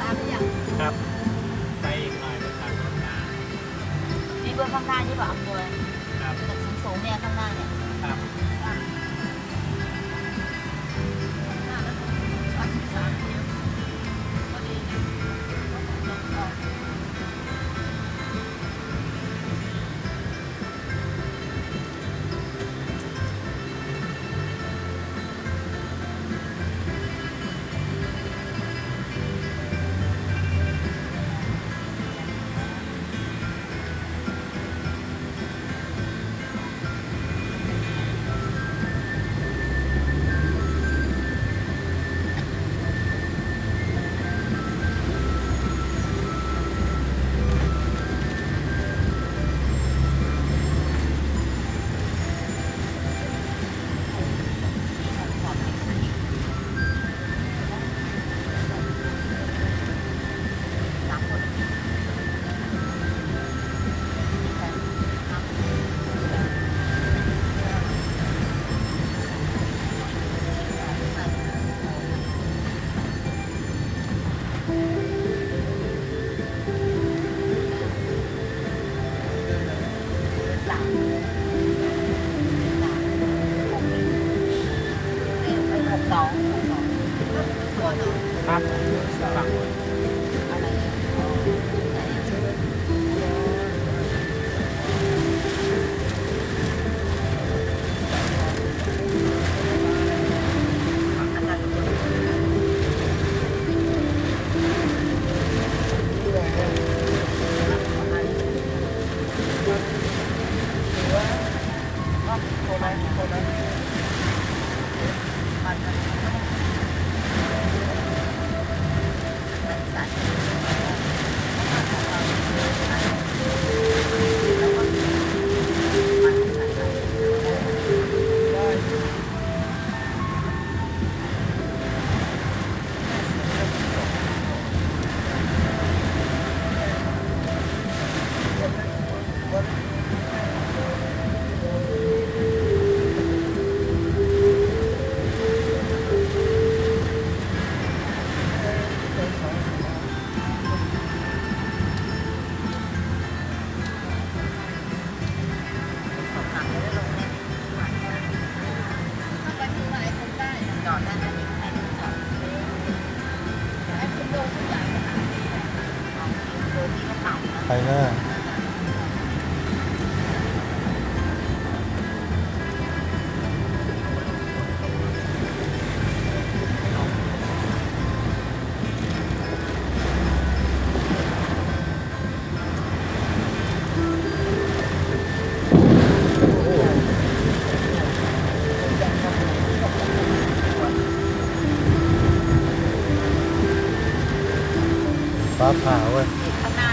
ตามหรือยังครับไปอีกหน่อยไปทางรถมามีเบอร์ข้างหน้าที่แบบอำนวยครับตึกสูงๆเนี่ยข้างหน้าเนี่ยครับครับฝั่งจอดได้ไหมให้จอดให้คุณดูผู้ใหญ่ขนาดนี้โดยที่เขาต่ำนะไปหน้าฟ้าผ่าเว้ยข้างหน้า